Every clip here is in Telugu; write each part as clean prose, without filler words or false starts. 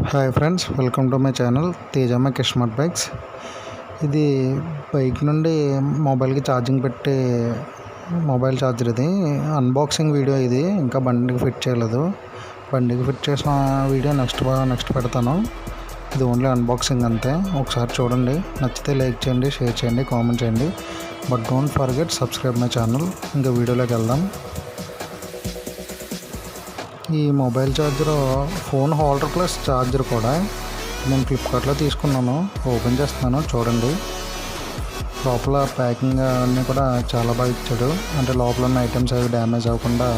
Hi friends, welcome to my channel Tejamma Kismat bikes. ఇది బైక్ నుండి మొబైల్కి ఛార్జింగ్ పెట్టి మొబైల్ ఛార్జర్. ఇది అన్బాక్సింగ్ వీడియో. ఇది ఇంకా బండికి ఫిట్ చేయలేదు. బండికి ఫిట్ చేసిన వీడియో నెక్స్ట్ పెడతాను. ఇది ఓన్లీ అన్బాక్సింగ్ అంతే. ఒకసారి చూడండి, నచ్చితే లైక్ చేయండి, షేర్ చేయండి, కామెంట్ చేయండి. But don't forget subscribe my channel. ఇంకా వీడియోలోకి వెళ్దాం. ఈ mobile charger phone holder plus charger కూడా నేను ఫ్లిప్కార్ట్లో తీసుకున్నాను. ఓపెన్ చేస్తున్నాను, చూడండి. లోపల ప్యాకింగ్ అన్నీ కూడా చాలా బాగా ఇచ్చాడు. అంటే లోపల ఉన్న ఐటమ్స్ అవి డ్యామేజ్ అవ్వకుండా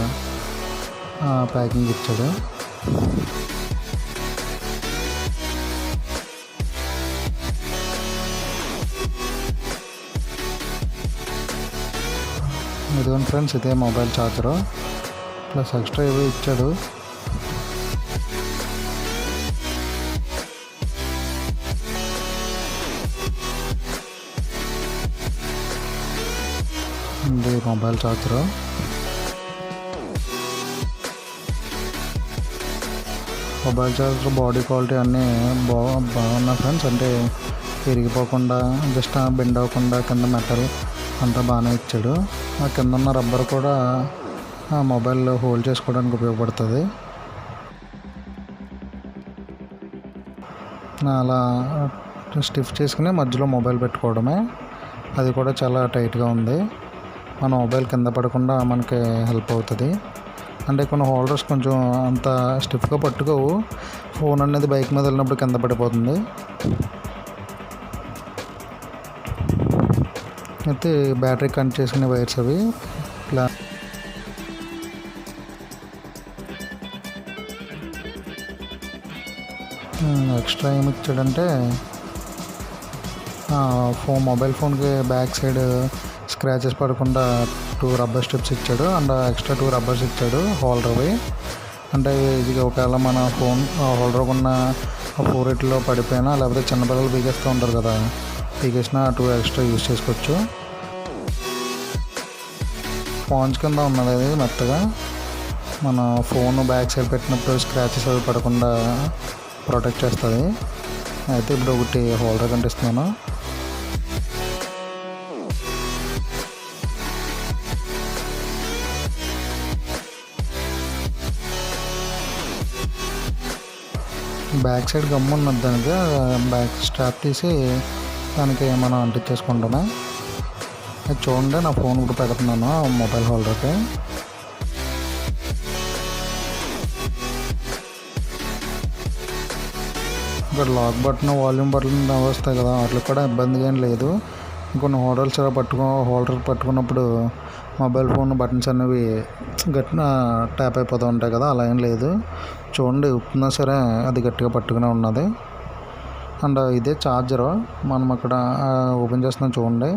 ప్యాకింగ్ ఇచ్చాడు. ఇదిగోండి ఫ్రెండ్స్, ఇదే మొబైల్ ఛార్జరు ప్లస్ ఎక్స్ట్రా ఏవో ఇచ్చాడు. ఇది mobile charger. Mobile charger body quality అన్నీ బాగున్నాయి ఫ్రెండ్స్. అంటే విరిగిపోకుండా, జస్ట్ బెండ్ అవ్వకుండా కింద మెటల్ అంతా బాగానే ఇచ్చాడు. ఆ కింద ఉన్న రబ్బర్ కూడా మొబైల్ హోల్డ్ చేసుకోవడానికి ఉపయోగపడుతుంది. అలా స్టిఫ్ చేసుకుని మధ్యలో మొబైల్ పెట్టుకోవడమే. అది కూడా చాలా టైట్గా ఉంది. మన మొబైల్ కింద పడకుండా మనకి హెల్ప్ అవుతుంది. అంటే కొన్ని హోల్డర్స్ కొంచెం అంత స్టిఫ్గా పట్టుకోవు. ఫోన్ అనేది బైక్ మీద వెళ్ళినప్పుడు కింద పడిపోతుంది. అయితే బ్యాటరీ కనెక్ట్ చేసుకునే వైర్స్ అవి ఎక్స్ట్రా ఏమి ఇచ్చాడంటే మొబైల్ ఫోన్కి బ్యాక్ సైడ్ స్క్రాచెస్ పడకుండా 2 రబ్బర్ స్ట్రిప్స్ ఇచ్చాడు. అండ్ ఎక్స్ట్రా 2 రబ్బర్స్ ఇచ్చాడు హోల్డర్వి. అంటే ఇది ఒకవేళ మన ఫోన్ హోల్డర్ ఉన్న 4 పడిపోయినా, లేకపోతే చిన్నపిల్లలు పీకేస్తూ ఉంటారు కదా, పీకేసిన 2 ఎక్స్ట్రా యూజ్ చేసుకోవచ్చు. స్పాంజ్ కింద ఉన్నది అది మెత్తగా. మన ఫోన్ బ్యాక్ సైడ్ పెట్టినప్పుడు స్క్రాచెస్ అవి పడకుండా ప్రొటెక్ట్ చేస్తుంది. అయితే ఇప్పుడు ఒకటి హోల్డర్ కనిపిస్తున్నాను. బ్యాక్ సైడ్ గమ్ము ఉన్నది దానికి. బ్యాక్ స్ట్రాప్ తీసి దానికి మనం అంటించేసుకుంటామే. అది చూడండి, నా ఫోన్ ఇప్పుడు పెడుతున్నాను మొబైల్ హోల్డర్కి. ఇక్కడ లాక్ బటన్, వాల్యూమ్ బటన్ వస్తాయి కదా, వాటికి కూడా ఇబ్బందిగా ఏం లేదు. కొన్ని హోల్డర్ పట్టుకున్నప్పుడు మొబైల్ ఫోన్ బటన్స్ అనేవి గట్టిగా ట్యాప్ అయిపోతూ ఉంటాయి కదా, అలా ఏం లేదు. చూడండి, ఉప్పున్నా సరే అది గట్టిగా పట్టుకునే ఉన్నది. అండ్ ఇదే ఛార్జరు. మనం అక్కడ ఓపెన్ చేస్తున్నాం, చూడండి.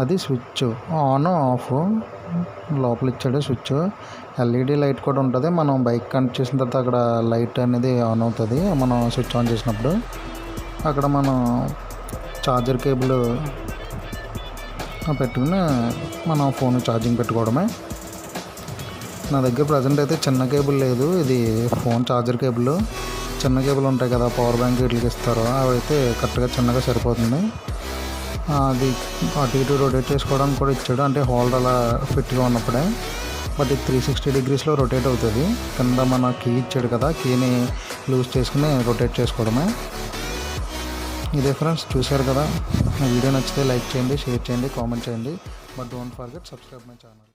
అది స్విచ్ ఆన్ ఆఫ్ లోపల ఇచ్చాడు. స్విచ్ ఎల్ఈడి లైట్ కూడా ఉంటుంది. మనం బైక్ కనెక్ట్ చేసిన తర్వాత అక్కడ లైట్ అనేది ఆన్ అవుతుంది. మనం స్విచ్ ఆన్ చేసినప్పుడు అక్కడ మనం ఛార్జర్ కేబుల్ పెట్టుకుని మనం ఫోన్ ఛార్జింగ్ పెట్టుకోవడమే. నా దగ్గర ప్రజెంట్ అయితే చిన్న కేబుల్ లేదు. ఇది ఫోన్ ఛార్జర్ కేబుల్. చిన్న కేబుల్ ఉంటాయి కదా, పవర్ బ్యాంక్ వీటికి ఇస్తారు, అవి అయితే కరెక్ట్గా చిన్నగా సరిపోతుంది. అది అటు ఇటు రొటేట్ చేసుకోవడానికి కూడా ఇచ్చాడు. అంటే హోల్డర్ అలా ఫిట్గా ఉన్నప్పుడే. బట్ ఇది 360 డిగ్రీస్లో రొటేట్ అవుతుంది. కింద మన కీ ఇచ్చాడు కదా, కీని లూజ్ చేసుకుని రొటేట్ చేసుకోవడమే. ఇదే ఫ్రెండ్స్, చూశారు కదా. నా వీడియో నచ్చితే లైక్ చేయండి, షేర్ చేయండి, కామెంట్ చేయండి. But don't forget subscribe my channel.